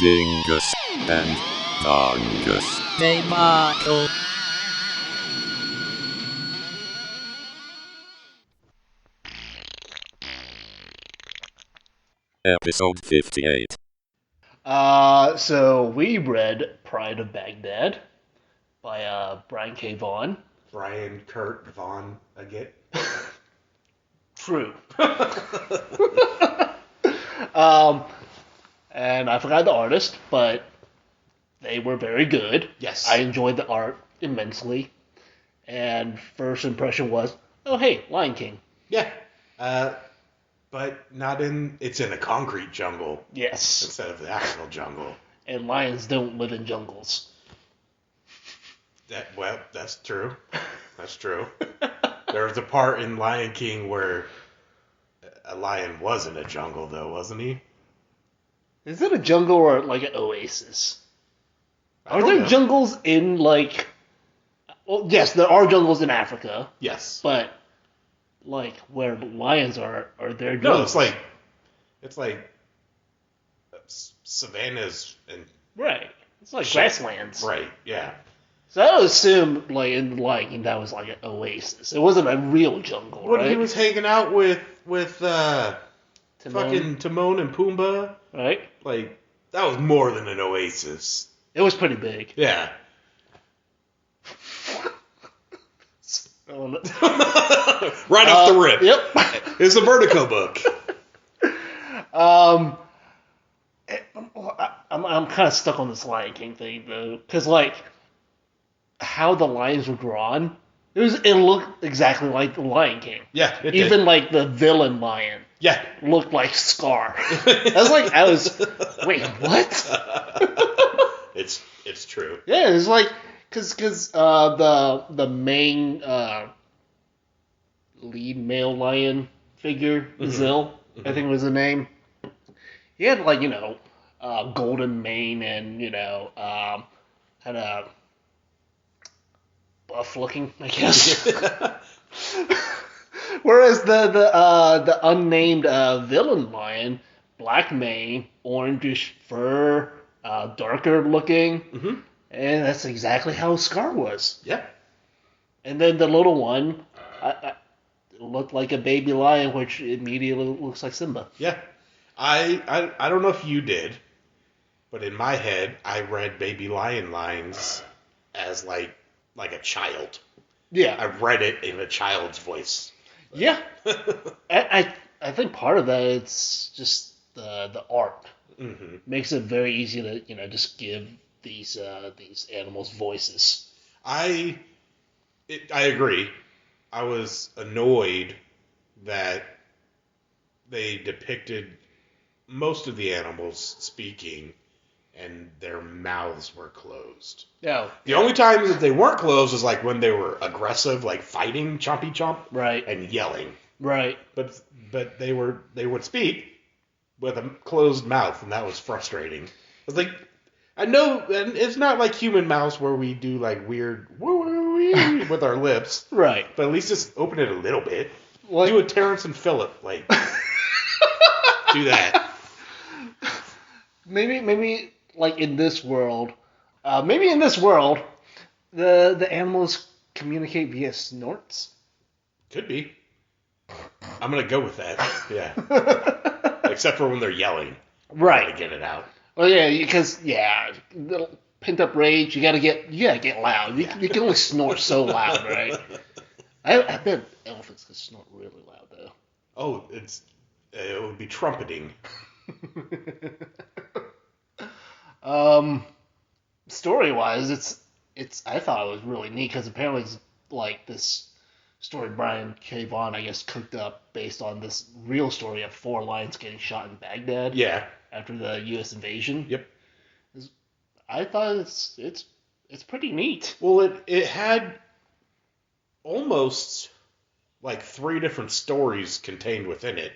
Dingus and Dongus. Tomato. Episode 58. So we read Pride of Baghdad by Brian K. Vaughan. Brian Kurt Vaughan again. True. And I forgot the artist, but they were very good. Yes. I enjoyed the art immensely. And first impression was, oh hey, Lion King. Yeah. But not in. It's in a concrete jungle Yes. instead of the actual jungle. And lions don't live in jungles. That's true. That's true. There was a part in Lion King where a lion was in a jungle, though, wasn't he? Is it a jungle or like an oasis? I Are don't there know. jungles in like? Well, yes, there are jungles in Africa, Yes. but like where lions are there No, jungles? it's like savannas and right. It's like Shit. grasslands. right. Yeah. So I would assume like in Lion King that was like an oasis. It wasn't a real jungle, When right? he was hanging out with Timon, fucking Timon and Pumbaa, right? like that was more than an oasis. It was pretty big. Yeah. Um, Right off the rip. Yep. It's a Vertigo book. I'm kind of stuck on this Lion King thing though, because like how the lions were drawn, it looked exactly like the Lion King. Yeah, it Even did. like the villain lion Yeah. looked like Scar. I was wait, what? It's true. Yeah, it's like because the main lead male lion figure, Zill, I think was the name. He had like golden mane and had a buff looking, I guess. Whereas the unnamed villain lion, black mane, orangish fur, darker looking, Mhm. and that's exactly how Scar was. Yeah. And then the little one looked like a baby lion, which immediately looks like Simba. Yeah. I don't know if you did, but in my head I read Baby Lion lines as like a child. Yeah, I read it in a child's voice. yeah. I think part of that it's just the art Mm-hmm. makes it very easy to just give these animals voices. I agree. I was annoyed that they depicted most of the animals speaking and their mouths were closed. Yeah. The only time that they weren't closed was like when they were aggressive, like fighting, chompy chomp, Right. and yelling. Right. But they would speak with a closed mouth, and that was frustrating. I was like, I know, and it's not like human mouths where we do like weird woo-woo-wee with our lips, Right. but at least just open it a little bit. Like, Do a Terrence and Phillip, like do that. maybe like in this world, the animals communicate via snorts. Could be. I'm gonna go with that. Yeah. Except for when they're yelling. Right. To get it out. Well, yeah, because little pent up rage. You gotta get loud. You can only snort so loud, right? I bet elephants can snort really loud though. Oh, it would be trumpeting. Story wise, it's I thought it was really neat because apparently it's like this story Brian K. Vaughan, I guess, cooked up based on this real story of 4 lions getting shot in Baghdad. Yeah. After the U.S. invasion. Yep. I thought it's pretty neat. Well, it had almost like 3 different stories contained within it.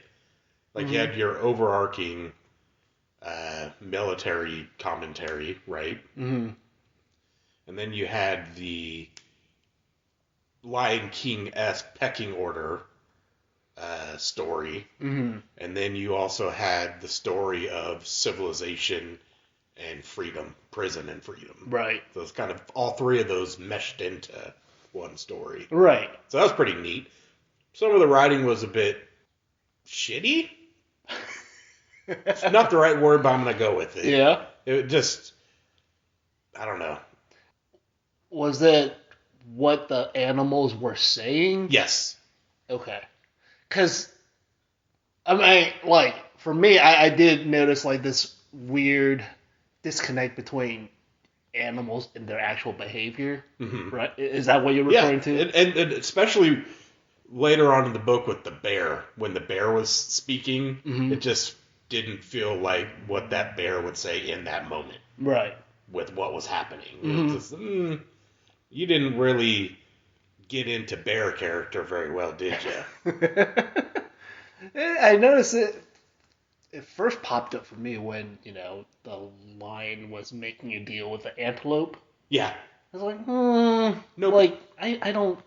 Like you had your overarching military commentary, right? Mm-hmm. And then you had the Lion King-esque pecking order story. Mm-hmm. And then you also had the story of civilization and freedom, prison and freedom. Right. So it's kind of all three of those meshed into one story. Right. So that was pretty neat. Some of the writing was a bit shitty. It's not the right word, but I'm going to go with it. Yeah. It just, I don't know. Was it what the animals were saying? Yes. Okay. Because, I mean, like, for me, I did notice, like, this weird disconnect between animals and their actual behavior. Mm-hmm. Right? Is that what you're referring to? And especially later on in the book with the bear, when the bear was speaking, Mm-hmm. it just didn't feel like what that bear would say in that moment. Right. With what was happening. Mm-hmm. It was just, you didn't really get into bear character very well, did you? I noticed it first popped up for me when, the lion was making a deal with the antelope. Yeah. I was like, Nope. like, I don't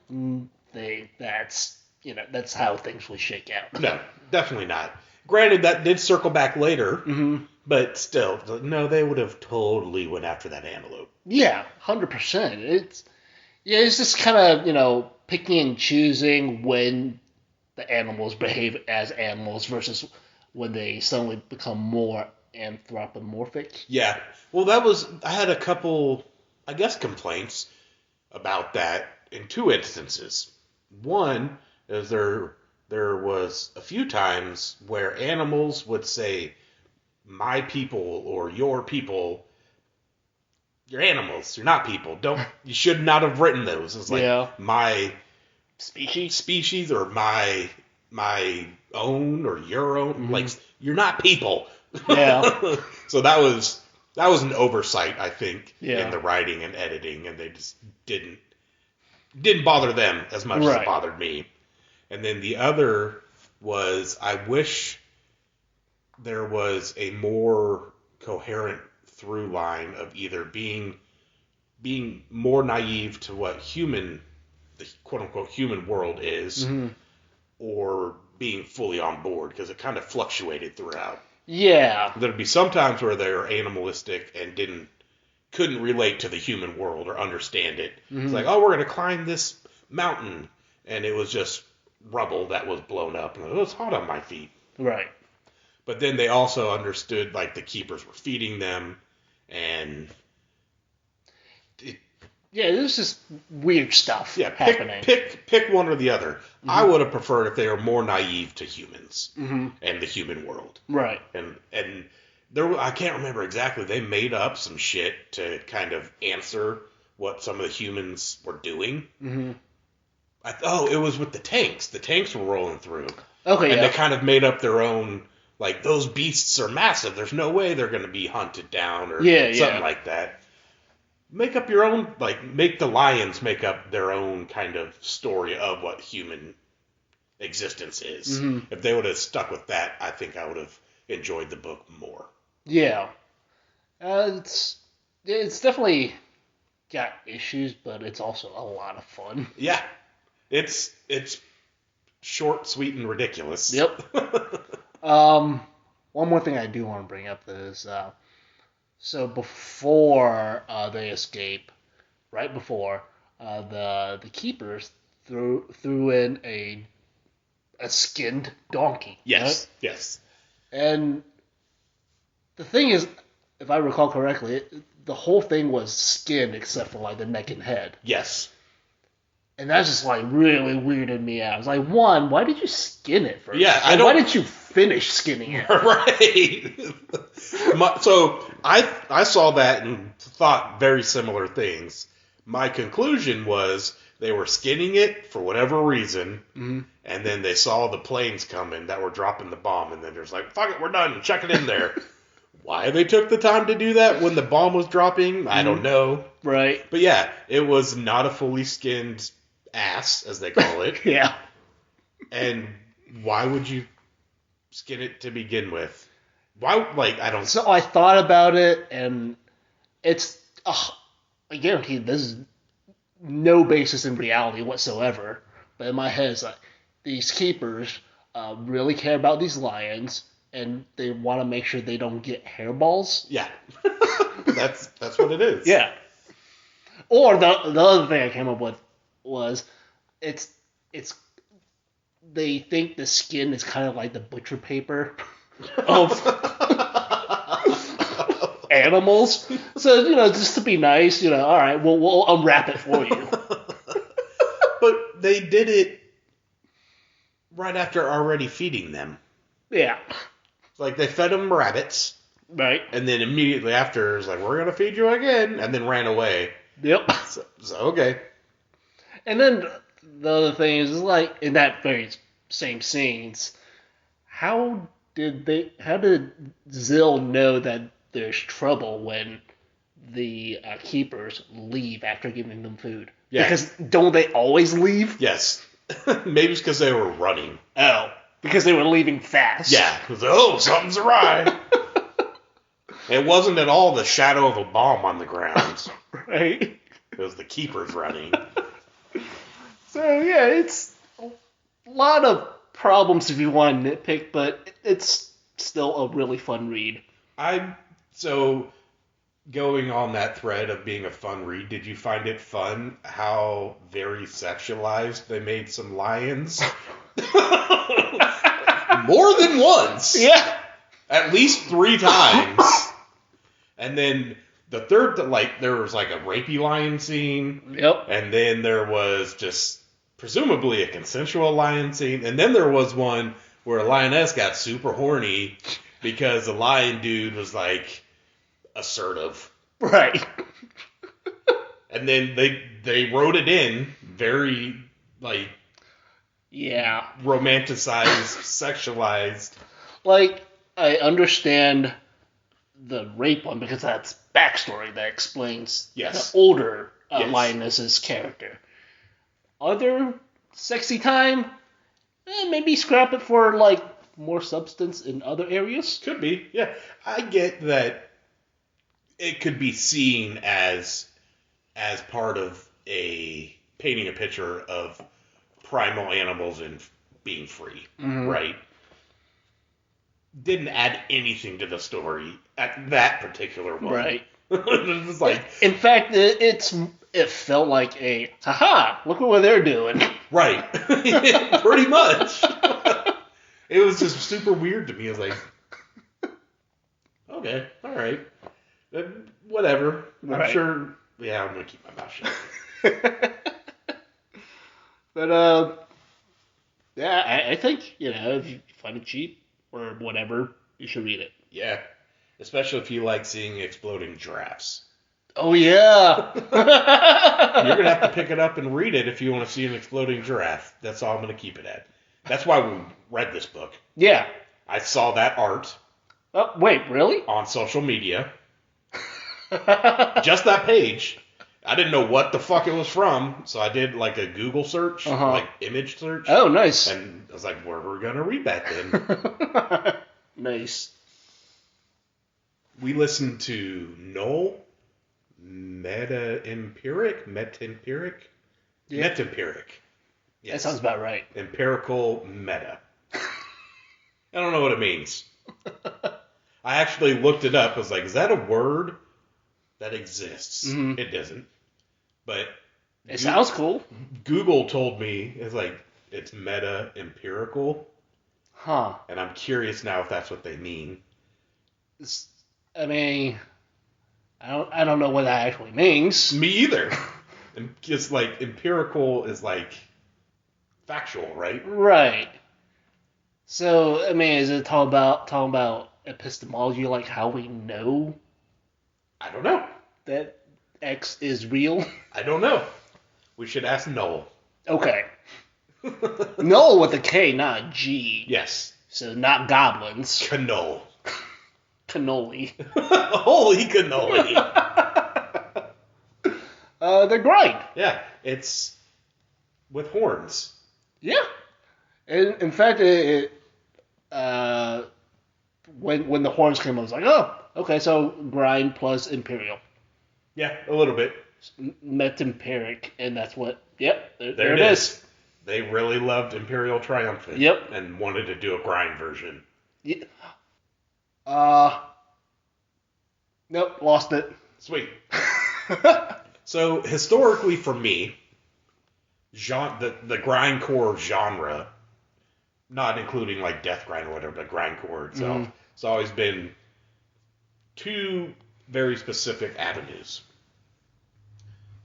think that's how things will shake out. No, definitely not. Granted, that did circle back later, Mm-hmm. but still, no, they would have totally went after that antelope. Yeah, 100%. It's just kind of, picking and choosing when the animals behave as animals versus when they suddenly become more anthropomorphic. Yeah. Well, I had a couple, I guess, complaints about that in two instances. One is there was a few times where animals would say, my people or your people. You're animals. You're not people. You should not have written those. It's like my species or my own or your own. Mm-hmm. Like, you're not people. Yeah. So that was an oversight, I think, Yeah. in the writing and editing, and they just didn't bother them as much as it bothered me. And then the other was, I wish there was a more coherent through line of either being more naive to what the quote unquote human world is, Mm-hmm. or being fully on board, because it kind of fluctuated throughout. Yeah. There'd be some times where they were animalistic and couldn't relate to the human world or understand it. Mm-hmm. It's like, oh, we're going to climb this mountain, and it was just rubble that was blown up, and it's hot on my feet. Right. But then they also understood, like, the keepers were feeding them, and it was just weird stuff happening. Pick one or the other. Mm-hmm. I would have preferred if they were more naive to humans mm-hmm. and the human world. Right. And there, I can't remember exactly. They made up some shit to kind of answer what some of the humans were doing. Mm-hmm. It was with the tanks. The tanks were rolling through. Okay, and they kind of made up their own, like, those beasts are massive. There's no way they're going to be hunted down or something like that. Make up your own, like, make the lions make up their own kind of story of what human existence is. Mm-hmm. If they would have stuck with that, I think I would have enjoyed the book more. Yeah. It's definitely got issues, but it's also a lot of fun. Yeah. It's short, sweet, and ridiculous. Yep. One more thing I do want to bring up is, so before they escape, right before, the keepers threw in a skinned donkey. Yes. Right? Yes. And the thing is, if I recall correctly, the whole thing was skinned except for, like, the neck and head. Yes. And that just, like, really weirded me out. I was like, one, why did you skin it first? Yeah, why didn't you finish skinning it? Right. So I saw that and thought very similar things. My conclusion was they were skinning it for whatever reason, mm-hmm. and then they saw the planes coming that were dropping the bomb, and then there's like, fuck it, we're done, chuck it in there. Why they took the time to do that when the bomb was dropping, I don't know. Right. But yeah, it was not a fully skinned ass, as they call it. Yeah. And why would you skin it to begin with? Why, like, I don't... So I thought about it, and it's... I guarantee there's no basis in reality whatsoever. But in my head, it's like, these keepers really care about these lions, and they want to make sure they don't get hairballs. Yeah. That's what it is. Yeah. Or the other thing I came up with was it's they think the skin is kind of like the butcher paper of animals. So, just to be nice, all right, we'll unwrap it for you. But they did it right after already feeding them. Yeah. Like, they fed them rabbits. Right. And then immediately after, it was like, we're going to feed you again. And then ran away. Yep. So okay. And then the other thing is like, in that very same scenes, how did Zill know that there's trouble when the keepers leave after giving them food? Yeah. Because don't they always leave? Yes. Maybe it's because they were running. Oh. Because they were leaving fast. Yeah. Something's awry. It wasn't at all the shadow of a bomb on the ground. Right. It was the keepers running. So, yeah, it's a lot of problems if you want to nitpick, but it's still a really fun read. So, going on that thread of being a fun read, did you find it fun how very sexualized they made some lions? More than once. Yeah. At least 3 times. And then the third, there was like a rapey lion scene. Yep. And then there was just presumably a consensual lion scene. And then there was one where a lioness got super horny because the lion dude was like assertive. Right. And then they wrote it in very like romanticized, sexualized. Like, I understand the rape one because that's backstory that explains Yes. the older Yes. lioness's character. Other sexy time, maybe scrap it for like more substance in other areas. Could be, yeah. I get that it could be seen as part of painting a picture of primal animals and being free, right? Didn't add anything to the story at that particular one. Right. It was like, in fact, it felt like a haha. Look at what they're doing. right, pretty much. It was just super weird to me. I was like, okay, all right, whatever. Right. I'm sure. Yeah, I'm gonna keep my mouth shut. But yeah, I think if you find it cheap or whatever, you should read it. Yeah, especially if you like seeing exploding giraffes. Oh yeah. You're gonna have to pick it up and read it if you want to see an exploding giraffe. That's all I'm gonna keep it at. That's why we read this book. Yeah. I saw that art Oh wait, really? on social media. Just that page. I didn't know what the fuck it was from, so I did like a Google search, like image search. Oh, nice. And I was like, well, we're gonna read that then. Nice. We listened to Knoll, Metempiric. Yeah. Metempiric. Yes. That sounds about right. Empirical meta. I don't know what it means. I actually looked it up. I was like, is that a word that exists? Mm-hmm. It doesn't. But It sounds cool. Google told me it's meta empirical. Huh. And I'm curious now if that's what they mean. I mean, I don't know what that actually means. Me either. Just like empirical is like factual, right? Right. So, I mean, is it talking about epistemology, like how we know I don't know. that X is real? I don't know. We should ask Knoll. Okay. Knoll with a K, not a G. Yes. So not goblins. Knoll. Cannoli. Holy cannoli. They're grind. Yeah, it's with horns. Yeah. In fact, when the horns came, I was like, oh, okay, so grind plus imperial. Yeah, a little bit. Metempiric, and that's what. Yep, there There it is. they really loved Imperial Triumphant. Yep. And wanted to do a grind version. Yeah. Nope, lost it. Sweet. So historically, for me, the grindcore genre, not including like death grind or whatever, but grindcore itself, it's always been two very specific avenues.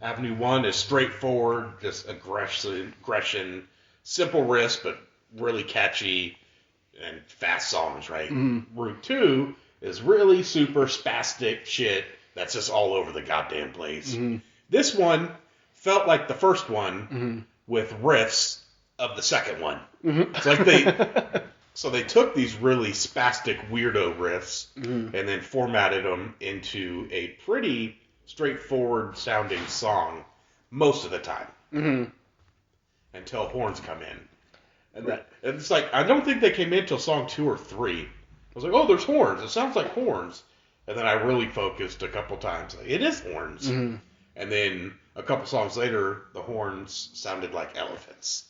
Avenue 1 is straightforward, just aggression, simple riffs, but really catchy and fast songs, right? Route 2 is really super spastic shit that's just all over the goddamn place. This one felt like the first one with riffs of the second one. It's like they took these really spastic weirdo riffs and then formatted them into a pretty straightforward sounding song most of the time until horns come in. And it's like, I don't think they came in until song 2 or 3. I was like, oh, there's horns. It sounds like horns. And then I really focused a couple times. Like, it is horns. And then a couple songs later, the horns sounded like elephants.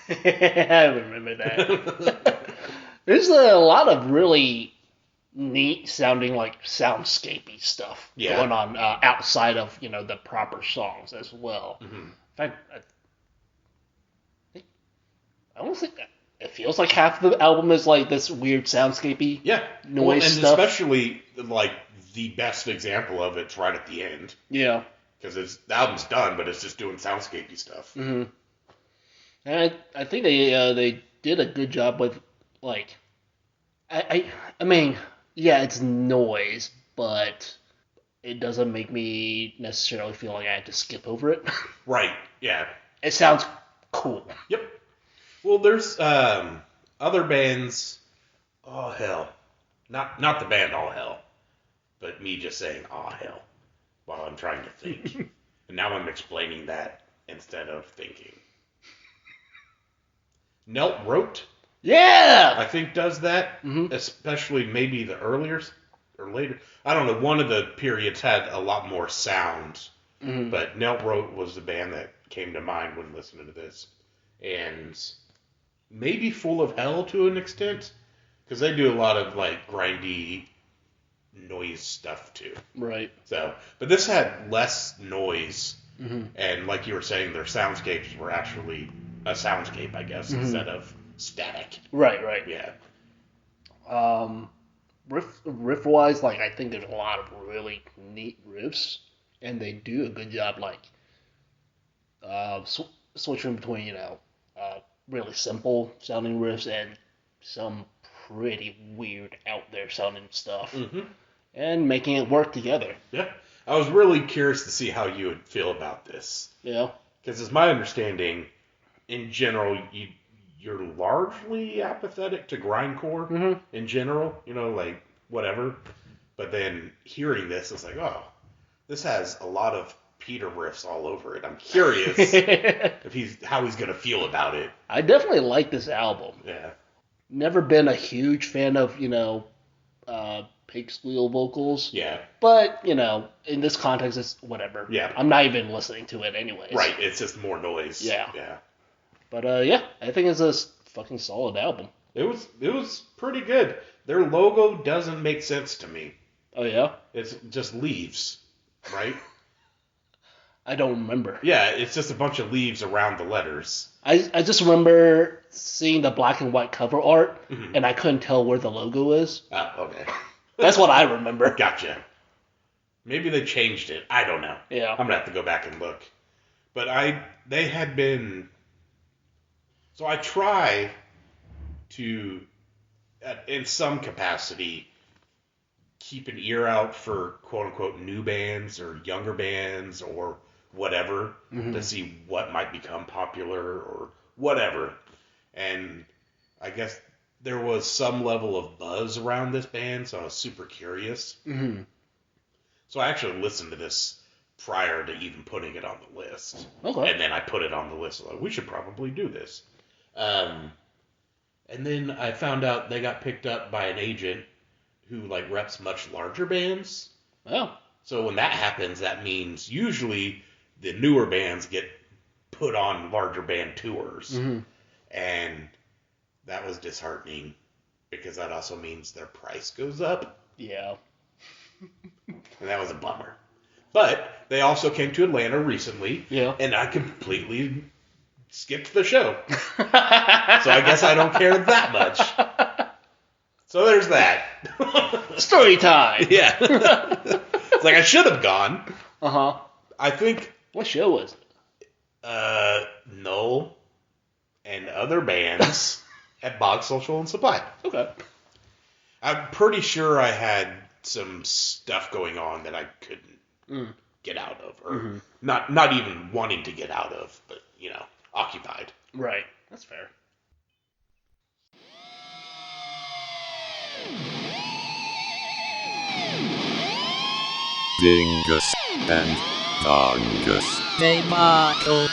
I remember that. There's a lot of really neat sounding, like, soundscapey stuff going on outside of, the proper songs as well. In fact, I don't think it feels like half of the album is like this weird soundscapey noise and stuff. Especially, like, the best example of it's right at the end. Yeah. Because the album's done, but it's just doing soundscapey stuff. And I think they did a good job with, like, I mean, yeah, it's noise, but it doesn't make me necessarily feel like I have to skip over it. Right, yeah. It sounds cool. Yep. Well, there's other bands. Oh hell, not the band All Hell, but me just saying "oh hell" while I'm trying to think, and now I'm explaining that instead of thinking. Knell wrote. Yeah. I think does that, especially maybe the earlier or later. I don't know. One of the periods had a lot more sound, but Knell wrote was the band that came to mind when listening to this, and maybe Full of Hell to an extent, because they do a lot of like grindy noise stuff too. Right. So, but this had less noise, and like you were saying, their soundscapes were actually a soundscape, I guess, instead of static. Right. Yeah. Riff wise, like, I think there's a lot of really neat riffs, and they do a good job, like, switching between, really simple sounding riffs and some pretty weird out there sounding stuff, and making it work together. Yeah. I was really curious to see how you would feel about this. Yeah. Because it's my understanding, in general, you're largely apathetic to grindcore in general, like whatever. But then hearing this, it's like, oh, this has a lot of Peter riffs all over it. I'm curious how he's gonna feel about it. I definitely like this album. Yeah. Never been a huge fan of, pig squeal vocals. Yeah. But, in this context, it's whatever. Yeah. I'm not even listening to it anyways. Right. It's just more noise. Yeah. Yeah. But, I think it's a fucking solid album. It was pretty good. Their logo doesn't make sense to me. Oh, yeah? It's just leaves, right? I don't remember. Yeah, it's just a bunch of leaves around the letters. I just remember seeing the black and white cover art, and I couldn't tell where the logo is. Oh, okay. That's what I remember. Gotcha. Maybe they changed it. I don't know. Yeah. I'm going to have to go back and look. But they had been... So I try to, in some capacity, keep an ear out for quote-unquote new bands or younger bands or whatever to see what might become popular or whatever. And I guess there was some level of buzz around this band, so I was super curious. So I actually listened to this prior to even putting it on the list. Okay. And then I put it on the list. Like, we should probably do this. And then I found out they got picked up by an agent who like reps much larger bands. Oh. So when that happens, that means usually the newer bands get put on larger band tours. Mm-hmm. And that was disheartening because that also means their price goes up. Yeah. And that was a bummer. But they also came to Atlanta recently. Yeah. And I completely skipped the show. So I guess I don't care that much. So there's that. Story time. Yeah. It's like I should have gone. Uh-huh. I think What show was it? Knoll and other bands at Bog Social and Supply. Okay. I'm pretty sure I had some stuff going on that I couldn't get out of, or not even wanting to get out of, but occupied. Right. That's fair. Dingus and Dongus. Hey Marco.